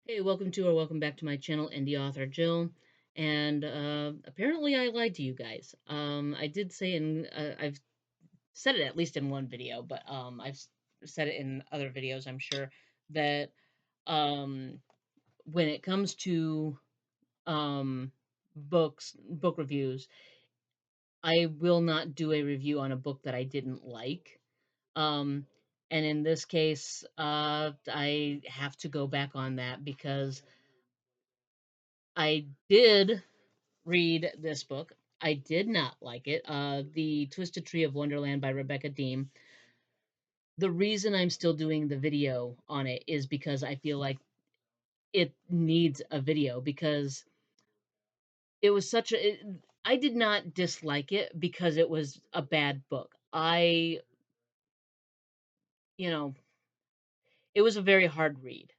Hey, welcome back to my channel, Indieauthor Jill. And apparently, I lied to you guys. I did say I've said it at least in one video, but said it in other videos. I'm sure that um, when it comes to um, book reviews, I will not do a review on a book that I didn't like. Um, and in this case, I have to go back on that because I did read this book. I did not like it. The Twisted Tree of Wonderland by Rebekah Deem. The reason I'm still doing the video on it is because I feel like it needs a video because it was such a. I did not dislike it because it was a bad book. You know, it was a very hard read.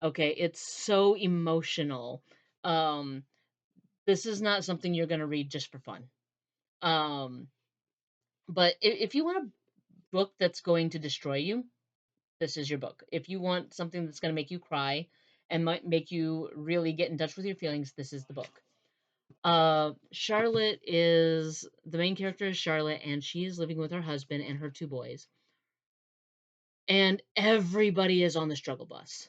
Okay, it's so emotional. Um, this is not something you're going to read just for fun. Um, but if you want a book that's going to destroy you, this is your book. If you want something that's going to make you cry and might make you really get in touch with your feelings, this is the book. Charlotte is the main character is Charlotte, and she is living with her husband and her two boys. And everybody is on the struggle bus.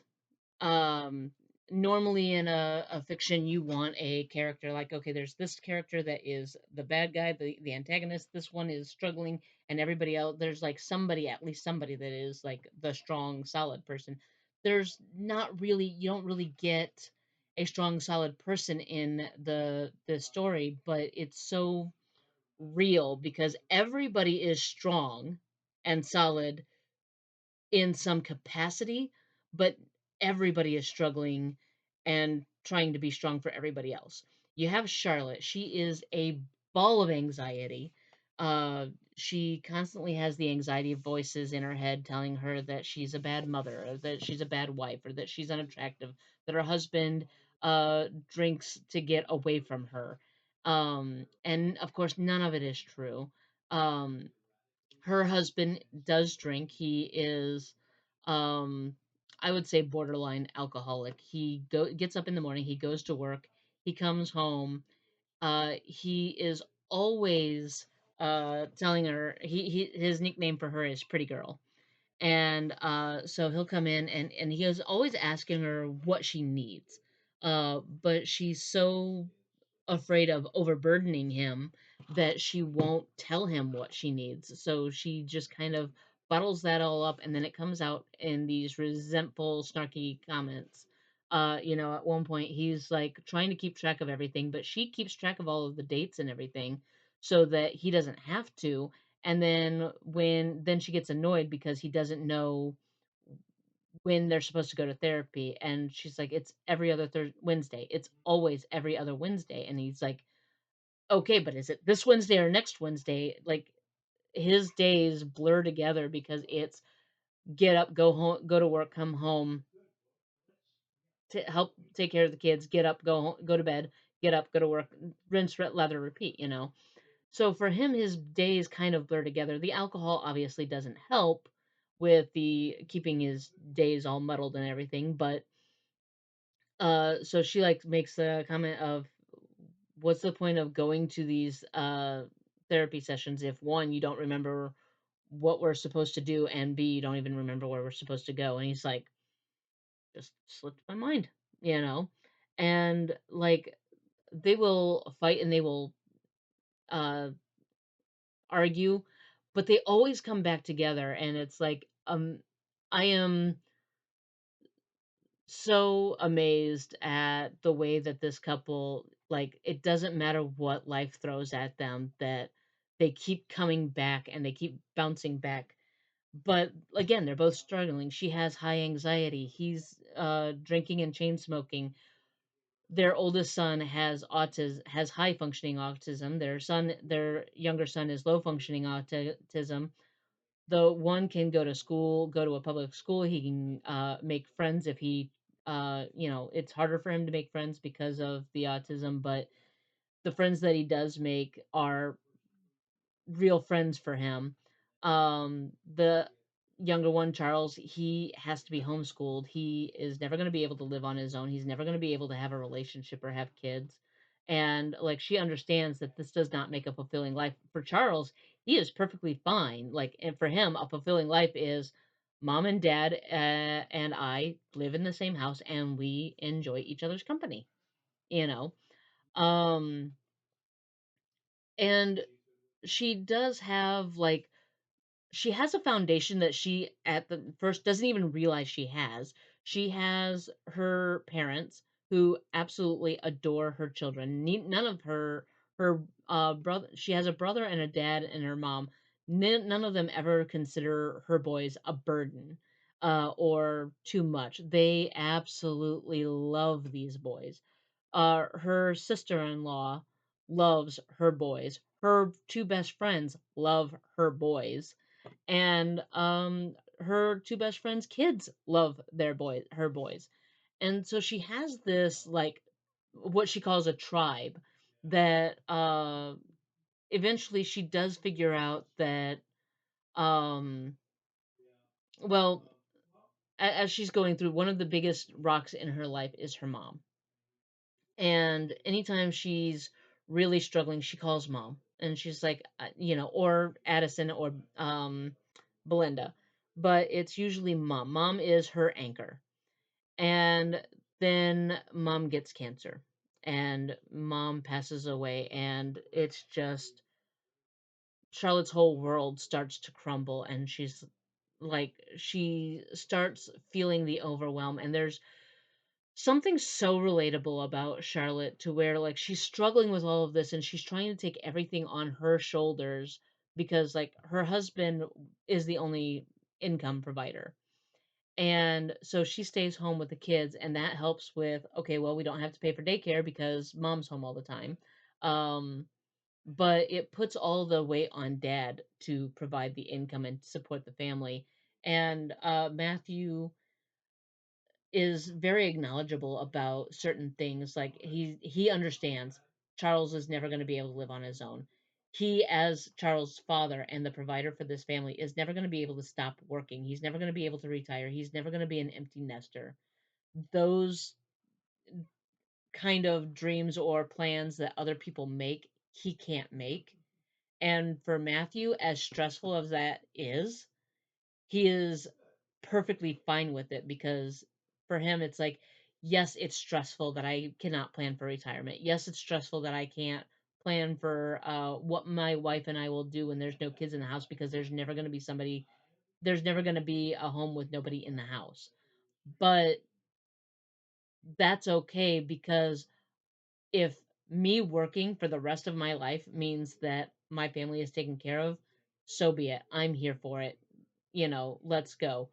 um Normally in a fiction you want a character like, okay, there's this character that is the bad guy, the antagonist, this one is struggling, and everybody else, there's like somebody, at least somebody that is like the strong solid person. There's not really, you don't really get a strong solid person in the story, but it's so real because everybody is strong and solid in some capacity, but everybody is struggling and trying to be strong for everybody else. You have Charlotte. She is a ball of anxiety. Uh, she constantly has the anxiety voices in her head telling her that she's a bad mother, or that she's a bad wife, or that she's unattractive, that her husband drinks to get away from her. And of course, none of it is true. Um, Her husband does drink. He is, um, I would say, borderline alcoholic. Gets up in the morning. He goes to work. He comes home. He is always telling her, his nickname for her is Pretty Girl. And so he'll come in, and he is always asking her what she needs. But she's so afraid of overburdening him that she won't tell him what she needs. So she just kind of bottles that all up, and then it comes out in these resentful, snarky comments. At one point he's like trying to keep track of everything, but she keeps track of all of the dates and everything so that he doesn't have to. And then she gets annoyed because he doesn't know when they're supposed to go to therapy, and she's like, it's every other Wednesday, it's always every other Wednesday. And he's like, okay, but is it this Wednesday or next Wednesday? Like, his days blur together because it's get up, go home, go to work, come home to help take care of the kids, get up, go home, go to bed, get up, go to work, rinse, lather, repeat. So for him, his days kind of blur together. The alcohol obviously doesn't help with the keeping his days all muddled and everything, but so she like makes the comment of, what's the point of going to these therapy sessions if, one, you don't remember what we're supposed to do, and B, you don't even remember where we're supposed to go. And he's like, just slipped my mind, you know? And like, they will fight and they will uh argue, but they always come back together. And it's like, I am so amazed at the way that this couple, like, it doesn't matter what life throws at them, that they keep coming back and they keep bouncing back. But again, they're both struggling. She has high anxiety. He's drinking and chain smoking. Their oldest son has high functioning autism. Their younger son is low functioning autism. The one can go to school, go to a public school. He can make friends if it's harder for him to make friends because of the autism, but the friends that he does make are real friends for him. The younger one, Charles, he has to be homeschooled. He is never going to be able to live on his own. He's never going to be able to have a relationship or have kids. And like she understands that this does not make a fulfilling life. For Charles, he is perfectly fine. Like, and for him, a fulfilling life is mom and dad and I live in the same house and we enjoy each other's company, you know. Um, and she does have like she has a foundation that she at the first doesn't even realize she has. She has her parents who absolutely adore her children. None of her brother she has a brother and a dad and her mom. None of them ever consider her boys a burden or too much. They absolutely love these boys. Her sister-in-law loves her boys. Her two best friends love her boys, and her two best friends' kids love her boys. And so she has this like what she calls a tribe that eventually she does figure out that um well as she's going through, one of the biggest rocks in her life is her mom. And anytime she's really struggling, she calls mom and she's like, or Addison or Belinda, but it's usually mom. Mom is her anchor. And then mom gets cancer and mom passes away. And it's just Charlotte's whole world starts to crumble. And she starts feeling the overwhelm. And there's something so relatable about Charlotte to where like she's struggling with all of this and she's trying to take everything on her shoulders because like her husband is the only income provider. And so she stays home with the kids and that helps with okay, well we don't have to pay for daycare because mom's home all the time. Um but it puts all the weight on dad to provide the income and support the family. And Matthew is very acknowledgeable about certain things. Like he understands Charles is never going to be able to live on his own. He, as Charles' father and the provider for this family, is never going to be able to stop working. He's never going to be able to retire. He's never going to be an empty nester. Those kind of dreams or plans that other people make, he can't make. And for Matthew, as stressful as that is, he is perfectly fine with it because for him it's like yes it's stressful that I cannot plan for retirement, yes it's stressful that I can't plan for what my wife and I will do when there's no kids in the house because there's never going to be a home with nobody in the house, but that's okay because if me working for the rest of my life means that my family is taken care of, so be it, I'm here for it, let's go.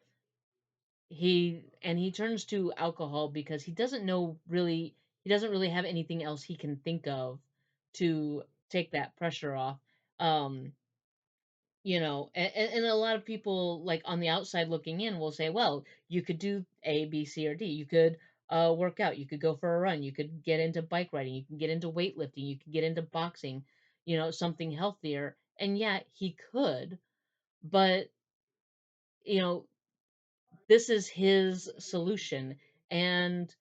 He turns to alcohol because he doesn't really have anything else he can think of to take that pressure off. um and a lot of people like on the outside looking in will say, well, you could do A, B, C, or D. You could work out, you could go for a run, you could get into bike riding, you can get into weightlifting, you can get into boxing, something healthier. And yeah, he could, but you know this is his solution, and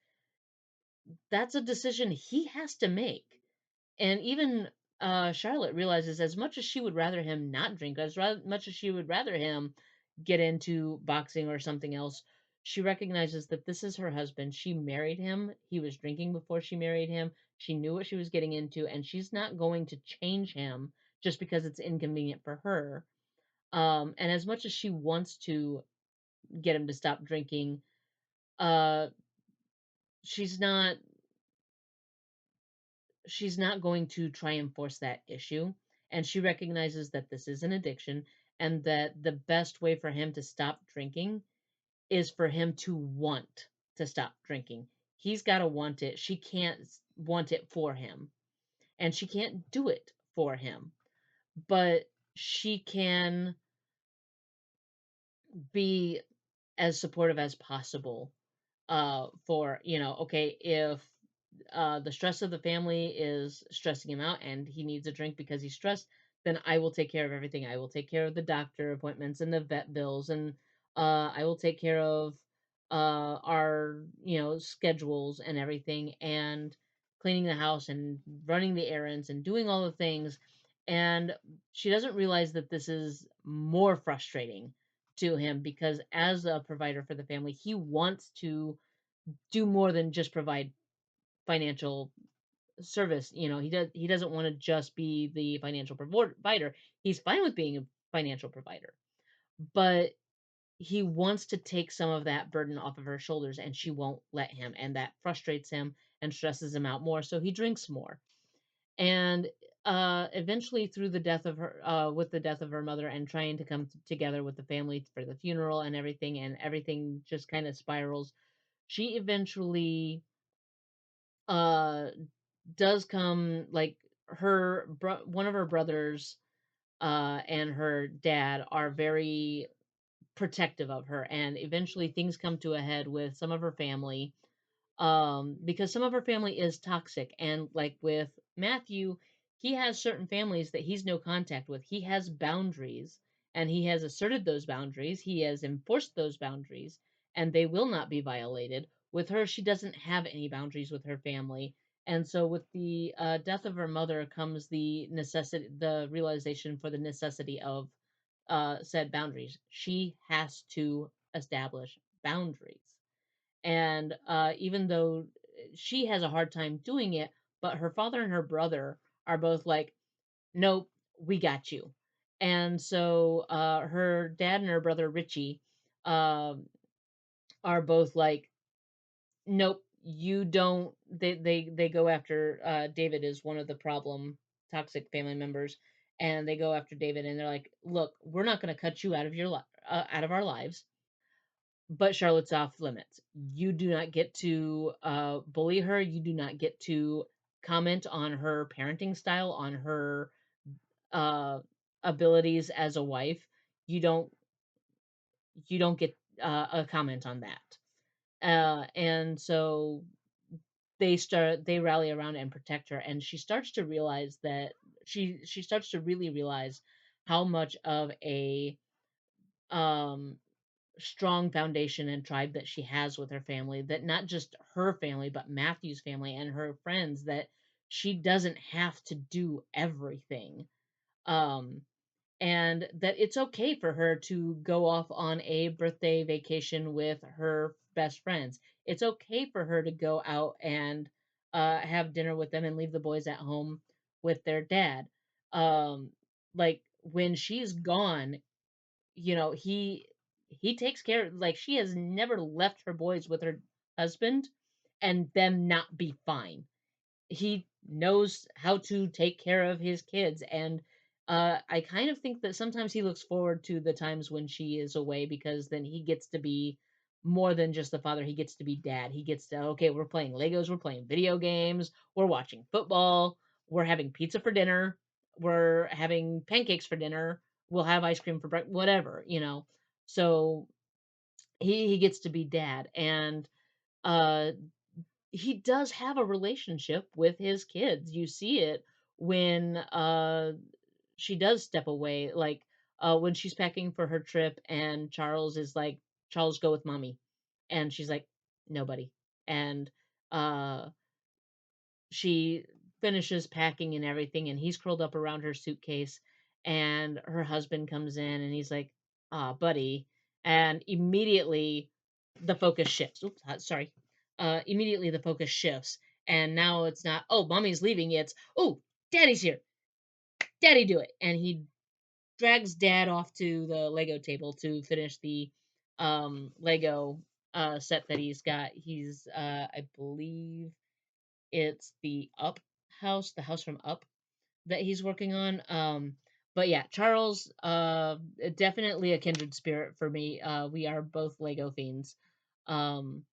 that's a decision he has to make. And even Charlotte realizes as much as she would rather him not drink, much as she would rather him get into boxing or something else, she recognizes that this is her husband. She married him. He was drinking before she married him. She knew what she was getting into, and she's not going to change him just because it's inconvenient for her. And as much as she wants to get him to stop drinking, uh, she's not she's not going to try and force that issue. And she recognizes that this is an addiction and that the best way for him to stop drinking is for him to want to stop drinking. He's got to want it. She can't want it for him, and she can't do it for him, but she can be as supportive as possible for okay, if the stress of the family is stressing him out and he needs a drink because he's stressed, then I will take care of everything. I will take care of the doctor appointments and the vet bills and I will take care of our, schedules and everything, and cleaning the house and running the errands and doing all the things. And she doesn't realize that this is more frustrating to him, because as a provider for the family, he wants to do more than just provide financial service. He doesn't want to just be the financial provider. He's fine with being a financial provider, but he wants to take some of that burden off of her shoulders, and she won't let him, and that frustrates him and stresses him out more, so he drinks more. And eventually, through the death of her with the death of her mother, and trying to come together with the family for the funeral and everything just kind of spirals. She eventually uh does come, like, one of her brothers and her dad are very protective of her, and eventually things come to a head with some of her family, because some of her family is toxic. And like with Matthew, he has certain families that he's no contact with. He has boundaries, and he has asserted those boundaries, he has enforced those boundaries, and they will not be violated. With her, she doesn't have any boundaries with her family. And so with the death of her mother comes the realization for the necessity of said boundaries. She has to establish boundaries. And even though she has a hard time doing it, but her father and her brother are both like, nope, we got you. And so her dad and her brother Richie um are both like, nope, you don't. They go after David is one of the problem toxic family members, and they go after David, and they're like, look, we're not going to cut you out of out of our lives, but Charlotte's off limits. You do not get to bully her. You do not get to comment on her parenting style, on her uh, abilities as a wife. You don't you don't get a comment on that. And so they rally around and protect her, and she starts to realize that she starts to really realize how much of a um strong foundation and tribe that she has with her family, that not just her family but Matthew's family and her friends, that she doesn't have to do everything. um and that it's okay for her to go off on a birthday vacation with her best friends. It's okay for her to go out and have dinner with them and leave the boys at home with their dad. Um, like when she's gone, he takes care. Like, she has never left her boys with her husband and them not be fine. He knows how to take care of his kids, and I kind of think that sometimes he looks forward to the times when she is away, because then he gets to be more than just the father. He gets to be dad. He gets to, okay, we're playing Legos, we're playing video games, we're watching football, we're having pizza for dinner, we're having pancakes for dinner, we'll have ice cream for breakfast, whatever. So he gets to be dad. And uh he does have a relationship with his kids. You see it when she does step away, like when she's packing for her trip, and Charles is like, Charles, go with mommy. And she's like, nobody. And uh she finishes packing and everything, and he's curled up around her suitcase, and her husband comes in, and he's like, ah, buddy. And immediately the focus shifts. Oops, sorry. Immediately the focus shifts, and now it's not, oh, mommy's leaving, it's, oh, daddy's here, daddy, do it. And he drags dad off to the Lego table to finish the Lego set that he's got. He's I believe it's the house from Up that he's working on. But yeah, Charles, definitely a kindred spirit for me. We are both Lego fiends. Um,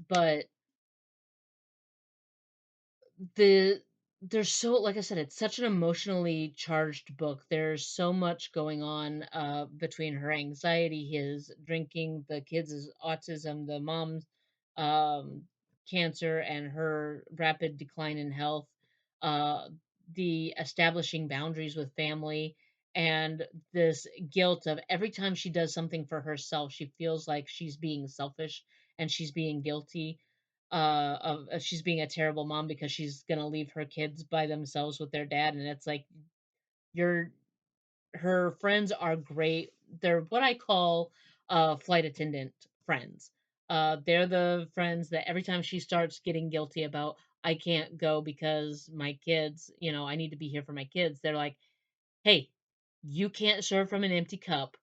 but the there's so, like I said, it's such an emotionally charged book. There's so much going on between her anxiety, his drinking, the kids' autism, the mom's um cancer, and her rapid decline in health, uh the establishing boundaries with family, and this guilt of every time she does something for herself, she feels like she's being selfish and she's being guilty of she's being a terrible mom because she's gonna leave her kids by themselves with their dad. And it's like you're her friends are great. They're what I call flight attendant friends. They're the friends that every time she starts getting guilty about, I can't go because my kids, I need to be here for my kids, they're like, hey, you can't serve from an empty cup.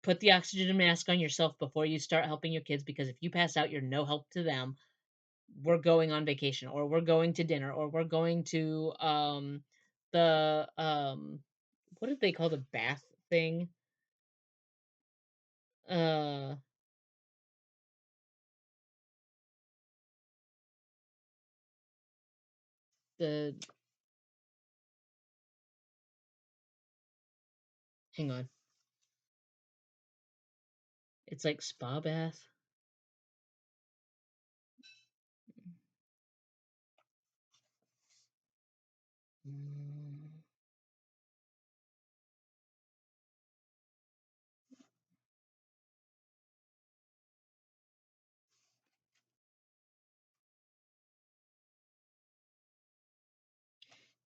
Put the oxygen mask on yourself before you start helping your kids, because if you pass out, you're no help to them. We're going on vacation, or we're going to dinner, or we're going to the what did they call the bath thing? Uh the hang on. It's like spa bath. Mm,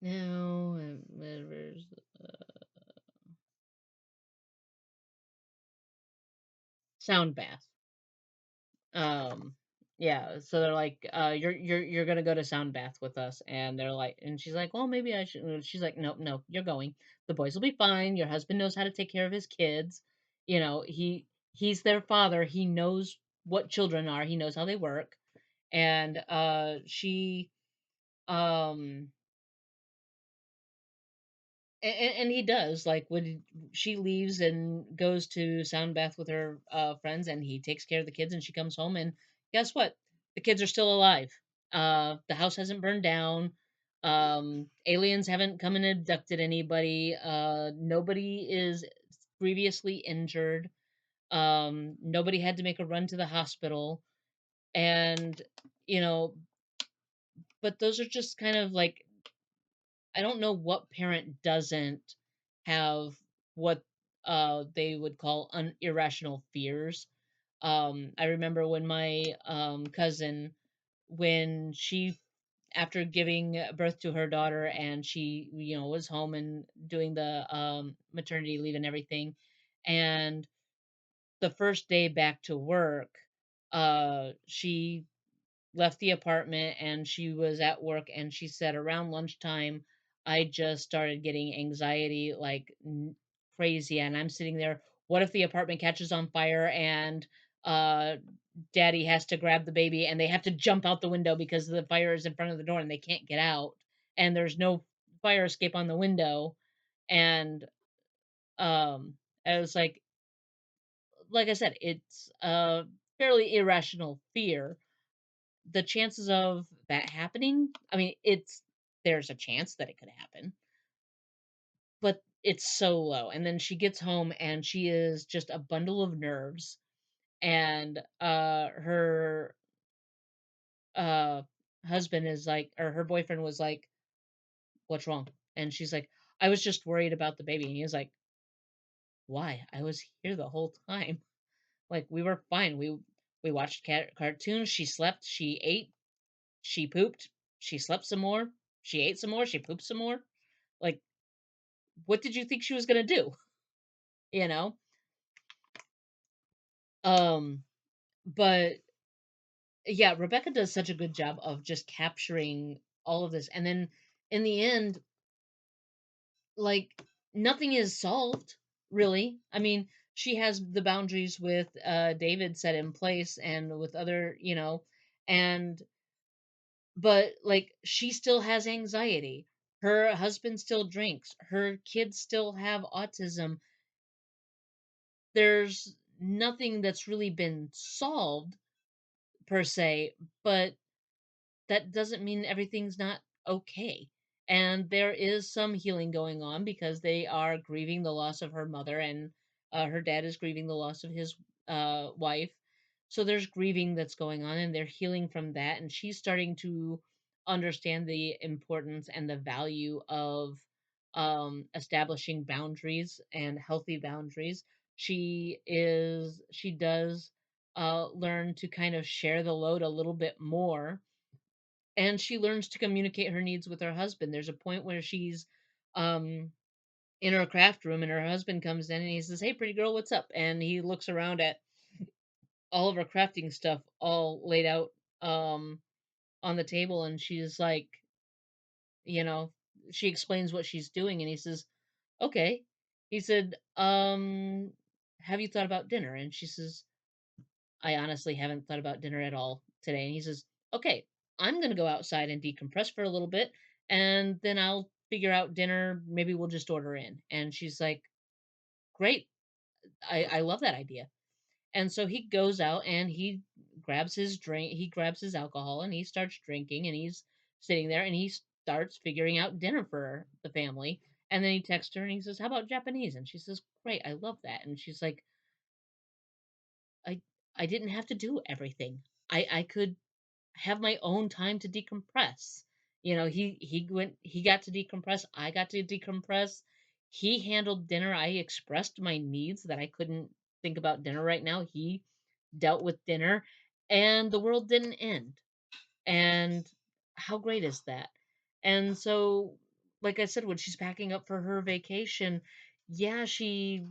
no, whatever's sound bath. Um, yeah, so they're like, you're gonna go to sound bath with us, and they're like, and she's like, well, maybe I should. And she's like, nope, no, you're going. The boys will be fine. Your husband knows how to take care of his kids. He's their father. He knows what children are. He knows how they work. And she um and he does, like, when she leaves and goes to sound bath with her friends, and he takes care of the kids, and she comes home, and guess what, the kids are still alive. The house hasn't burned down. Aliens haven't come and abducted anybody. Nobody is grievously injured. Nobody had to make a run to the hospital. And you know but those are just kind of like, I don't know what parent doesn't have what they would call irrational fears. I remember when my cousin, when she, after giving birth to her daughter, and she, was home and doing the maternity leave and everything, and the first day back to work, she left the apartment and she was at work, and she said around lunchtime, I just started getting anxiety like crazy, and I'm sitting there, what if the apartment catches on fire, and uh daddy has to grab the baby, and they have to jump out the window because the fire is in front of the door and they can't get out, and there's no fire escape on the window. And I was like I said, it's a fairly irrational fear. The chances of that happening, I mean, there's a chance that it could happen, but it's so low. And then she gets home and she is just a bundle of nerves. And her uh husband is like, or her boyfriend was like, what's wrong? And she's like, I was just worried about the baby. And he was like, why? I was here the whole time. Like, we were fine. We watched cartoons, she slept, she ate, she pooped, she slept some more, she ate some more, she pooped some more. Like, what did you think she was gonna do? You know? Um, but yeah, Rebecca does such a good job of just capturing all of this. And then in the end, like, nothing is solved, really. I mean, she has the boundaries with David set in place, and with other, and but like, she still has anxiety. Her husband still drinks. Her kids still have autism. There's nothing that's really been solved per se, but that doesn't mean everything's not okay. And there is some healing going on because they are grieving the loss of her mother, and her dad is grieving the loss of his wife. So there's grieving that's going on, and they're healing from that. And she's starting to understand the importance and the value of establishing boundaries and healthy boundaries. She does learn to kind of share the load a little bit more, and she learns to communicate her needs with her husband. There's a point where she's um in her craft room, and her husband comes in and he says, "Hey, pretty girl, what's up?" And he looks around at all of her crafting stuff all laid out um on the table, and she's like, you know, she explains what she's doing, and he says, "Okay." He said, "Have you thought about dinner?" And she says, "I honestly haven't thought about dinner at all today." And he says, "Okay, I'm going to go outside and decompress for a little bit, and then I'll figure out dinner. Maybe we'll just order in." And she's like, "Great. I love that idea." And so he goes out and he grabs his drink, he grabs his alcohol, and he starts drinking, and he's sitting there and he starts figuring out dinner for the family. And then he texts her and he says, "How about Japanese?" And she says, "Great, I love that." And she's like, I I didn't have to do everything. I could have my own time to decompress. He got to decompress, I got to decompress. He handled dinner. I expressed my needs that I couldn't think about dinner right now. He dealt with dinner, and the world didn't end. And how great is that? And so, like I said, when she's packing up for her vacation, yeah, she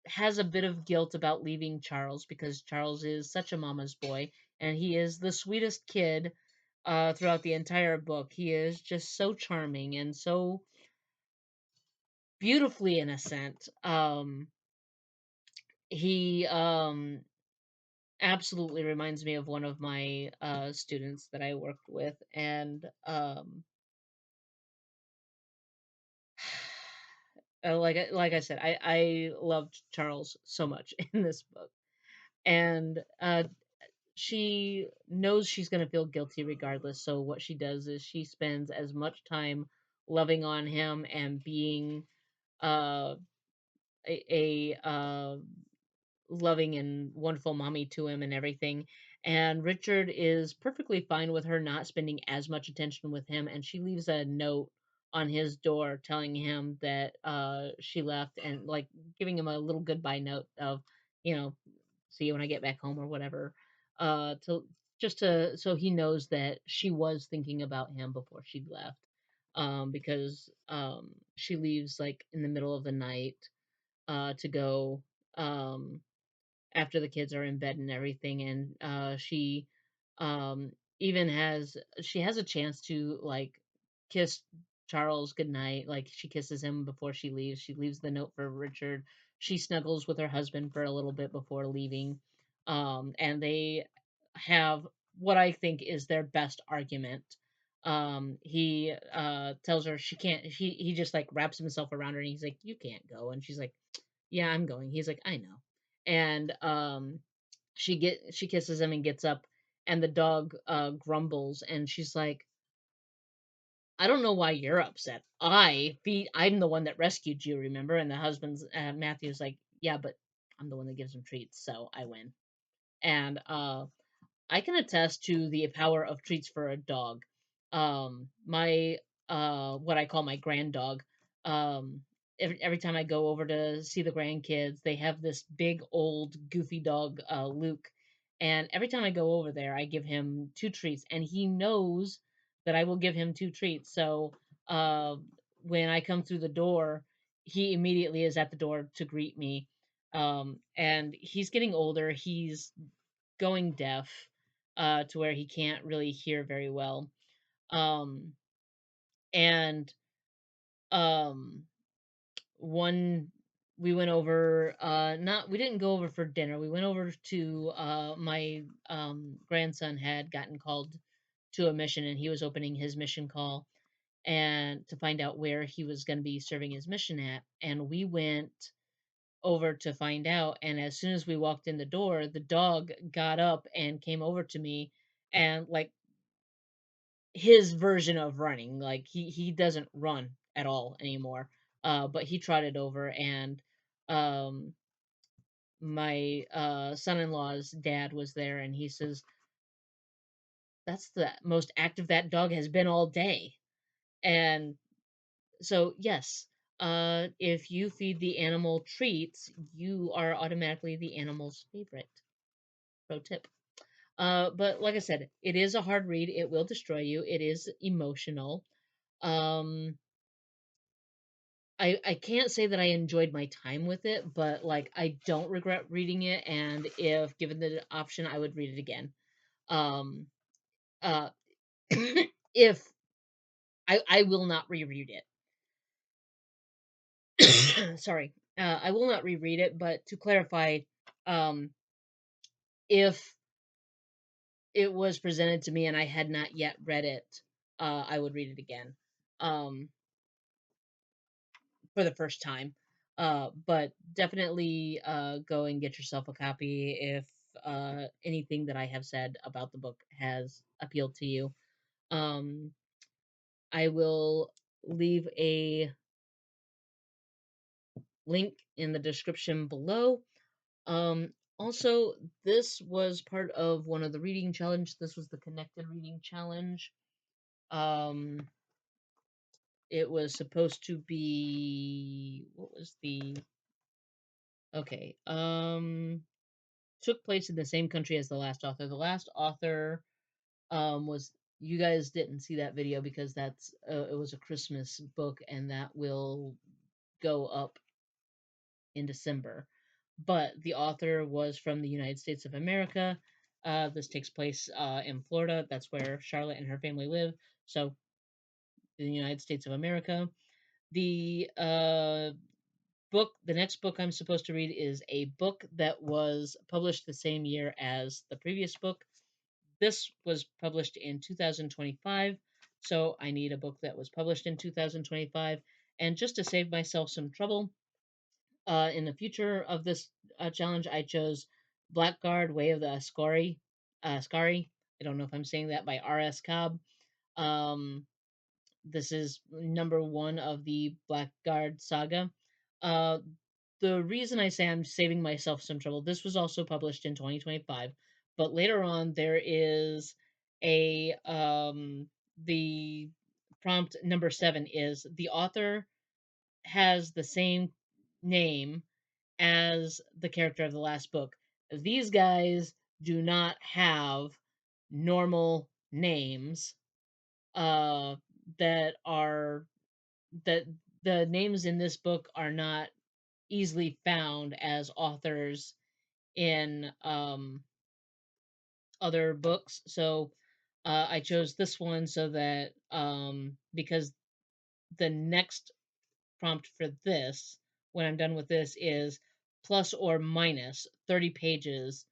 has a bit of guilt about leaving Charles, because Charles is such a mama's boy, and he is the sweetest kid throughout the entire book. He is just so charming and so beautifully innocent. He absolutely reminds me of one of my students that I worked with, and like I said, I loved Charles so much in this book, and she knows she's going to feel guilty regardless. So what she does is she spends as much time loving on him and being uh, a loving and wonderful mommy to him and everything. And Richard is perfectly fine with her not spending as much attention with him. And she leaves a note on his door telling him that she left, and like giving him a little goodbye note of, you know, see you when I get back home or whatever. To just to so he knows that she was thinking about him before she left. Because she leaves like in the middle of the night to go um after the kids are in bed and everything, and um even has a chance to like kiss Charles goodnight. Like she kisses him before she leaves. She leaves the note for Richard. She snuggles with her husband for a little bit before leaving. And they have what I think is their best argument. He tells her she can't, he just like wraps himself around her and he's like, "You can't go." And she's like, "Yeah, I'm going." He's like, "I know." And she kisses him and gets up, and the dog grumbles, and she's like, "I don't know why you're upset. I'm the one that rescued you, remember?" And the husband's Matthew's like, "Yeah, but I'm the one that gives him treats, so I win." And I can attest to the power of treats for a dog. My what I call my grand dog. Every time I go over to see the grandkids, they have this big old goofy dog, Luke, and every time I go over there, I give him two treats, and he knows that I will give him two treats. So uh, when I come through the door, he immediately is at the door to greet me. And he's getting older. He's going deaf, to where he can't really hear very well. Um, and um, one we went over not we didn't go over for dinner. We went over to my grandson had gotten called to a mission, and he was opening his mission call and to find out where he was going to be serving his mission at. And we went over to find out, and as soon as we walked in the door, the dog got up and came over to me, and like his version of running. Like he doesn't run at all anymore. But he trotted over, and um my son-in-law's dad was there, and he says, "That's the most active that dog has been all day." And So yes, if you feed the animal treats, you are automatically the animal's favorite. Pro tip. But like I said, it is a hard read. It will destroy you. It is emotional. Um, I can't say that I enjoyed my time with it, but like I don't regret reading it, and if given the option, I would read it again. Um, uh, if I will not reread it. Sorry, I will not reread it. But to clarify, um, if it was presented to me and I had not yet read it, I would read it again. Um, for the first time. But definitely go and get yourself a copy if anything that I have said about the book has appealed to you. Um, I will leave a link in the description below. Also, this was part of one of the reading challenge. This was the connected reading challenge. Um, it was supposed to be, what was the, okay. Took place in the same country as the last author. The last author was, you guys didn't see that video because that's it was a Christmas book and that will go up in December. But the author was from the United States of America. This takes place in Florida. That's where Charlotte and her family live. So, the United States of America. The the next book I'm supposed to read is a book that was published the same year as the previous book. This was published in 2025, so I need a book that was published in 2025. And just to save myself some trouble, in the future of this challenge, I chose Blackguard Way of the Ascari. I don't know if I'm saying that, by R.S. Cobb. Um, this is number one of the Blackguard saga. Uh, the reason I say I'm saving myself some trouble, this was also published in 2025, but later on there is the prompt number 7 is the author has the same name as the character of the last book. These guys do not have normal names uh that are that the names in this book are not easily found as authors in other books. So I chose this one so that because the next prompt for this, when I'm done with this, is plus or minus 30 pages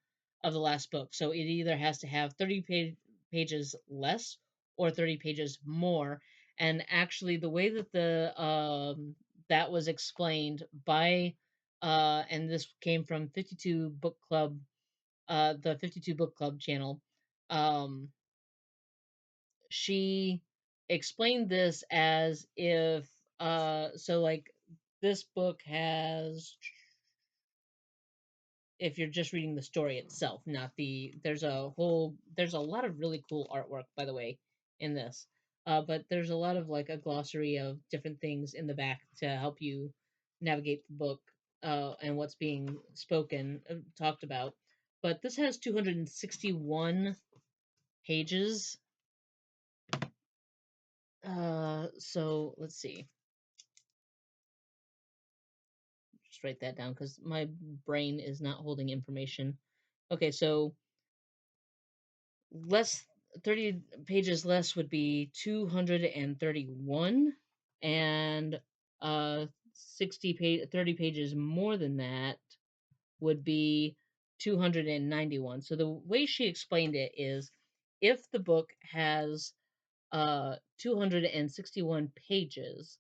of the last book. So it either has to have 30 pages less or 30 pages more. And actually, the way that the that was explained by and this came from 52 Book Club, the 52 Book Club channel. Um, she explained this as if so like this book has, if you're just reading the story itself, not the, there's a lot of really cool artwork, by the way, in this. But there's a lot of like a glossary of different things in the back to help you navigate the book and what's being spoken, talked about. But this has 261 pages. So let's see. Just write that down because my brain is not holding information. Okay, so less 30 pages less would be 231, and 30 pages more than that would be 291. So the way she explained it is if the book has 261 pages,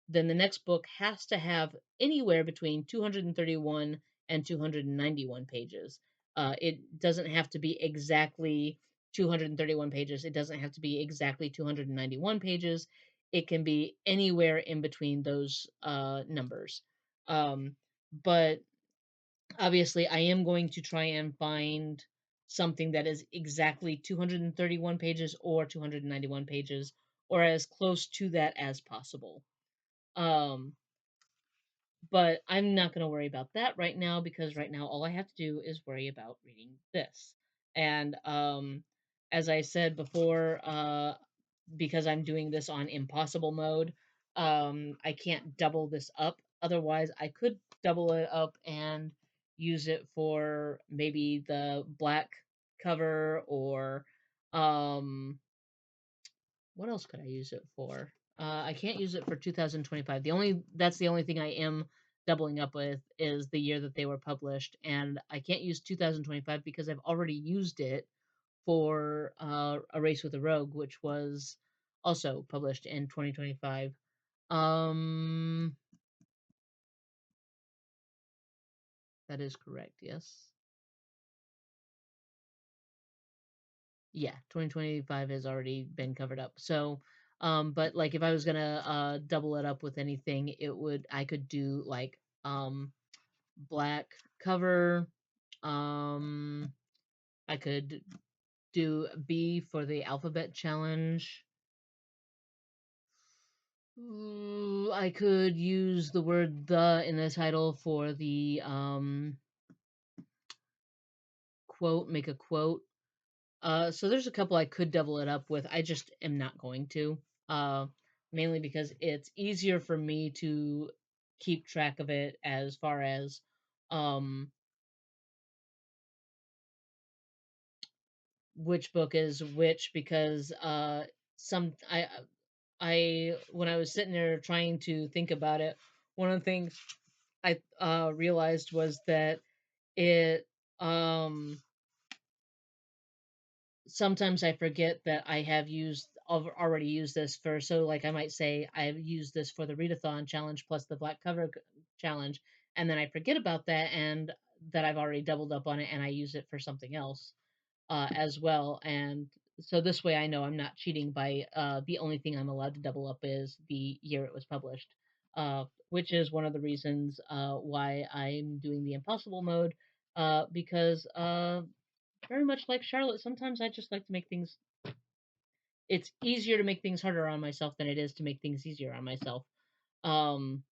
then the next book has to have anywhere between 231 and 291 pages. It doesn't have to be exactly 231 pages. It doesn't have to be exactly 291 pages. It can be anywhere in between those numbers. But obviously, I am going to try and find something that is exactly 231 pages or 291 pages, or as close to that as possible. Um, but I'm not going to worry about that right now because right now all I have to do is worry about reading this. And as I said before, because I'm doing this on impossible mode, I can't double this up. Otherwise, I could double it up and use it for maybe the black cover or um what else could I use it for? I can't use it for 2025. That's the only thing I am doubling up with is the year that they were published, and I can't use 2025 because I've already used it for A Race with a Rogue, which was also published in 2025. Um, that is correct. Yes. Yeah, 2025 has already been covered up. So, but like if I was gonna double it up with anything, I could do like black cover. Um, I could do B for the alphabet challenge. Ooh, I could use the word the in the title for the quote, make a quote. So there's a couple I could double it up with. I just am not going to. Uh, Mainly because it's easier for me to keep track of it as far as um which book is which because some I when I was sitting there trying to think about it, one of the things I realized was that it um sometimes I forget that I've already used this for, so like I might say I've used this for the readathon challenge plus the black cover challenge, and then I forget about that and that I've already doubled up on it and I use it for something else as well. And so this way I know I'm not cheating by the only thing I'm allowed to double up is the year it was published, which is one of the reasons why I'm doing the impossible mode, because very much like Charlotte, sometimes I just like to make things. It's easier to make things harder on myself than it is to make things easier on myself. Um,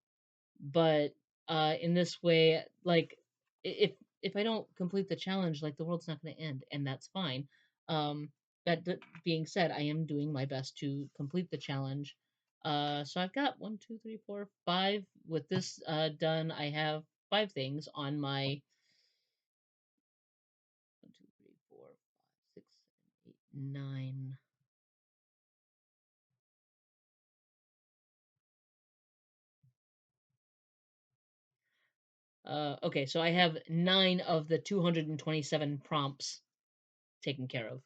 but in this way, like if I don't complete the challenge, like the world's not going to end, and that's fine. Um, being said, I am doing my best to complete the challenge. So I've got one, two, three, four, five. With this done, I have five things on my 1, 2, 3, 4, 5, 6, 7, 8, 9. Okay, so I have 9 of the 227 prompts taken care of.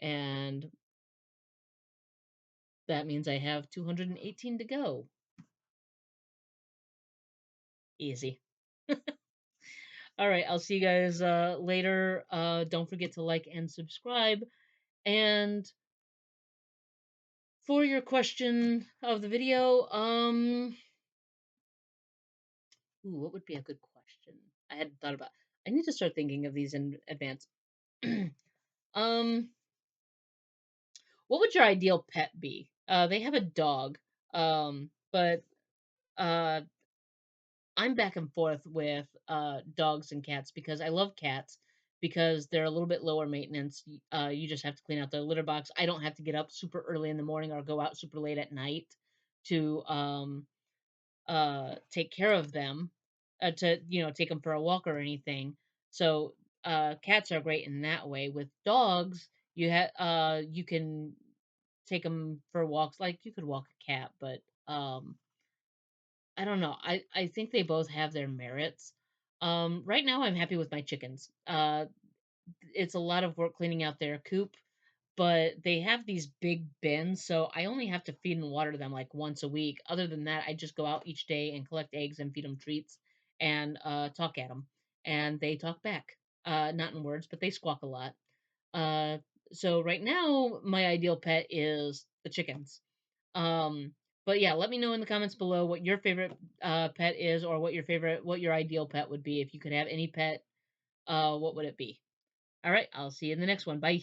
And that means I have 218 to go. Easy. All right, I'll see you guys later. Don't forget to like and subscribe. And for your question of the video, what would be a good question? I hadn't thought about. I need to start thinking of these in advance. um, what would your ideal pet be? They have a dog. But uh I'm back and forth with dogs and cats because I love cats because they're a little bit lower maintenance. You just have to clean out the litter box. I don't have to get up super early in the morning or go out super late at night to take care of them, to take them for a walk or anything. So cats are great in that way. With dogs, you can take them for walks. Like you could walk a cat, but I don't know. I think they both have their merits. Right now I'm happy with my chickens. It's a lot of work cleaning out their coop, but they have these big bins, so I only have to feed and water them like once a week. Other than that, I just go out each day and collect eggs and feed them treats and talk at them, and they talk back. Not in words, but they squawk a lot. Uh, so right now, my ideal pet is the chickens. Um, but yeah, let me know in the comments below what your favorite pet is, or what your ideal pet would be if you could have any pet. What would it be? All right, I'll see you in the next one. Bye.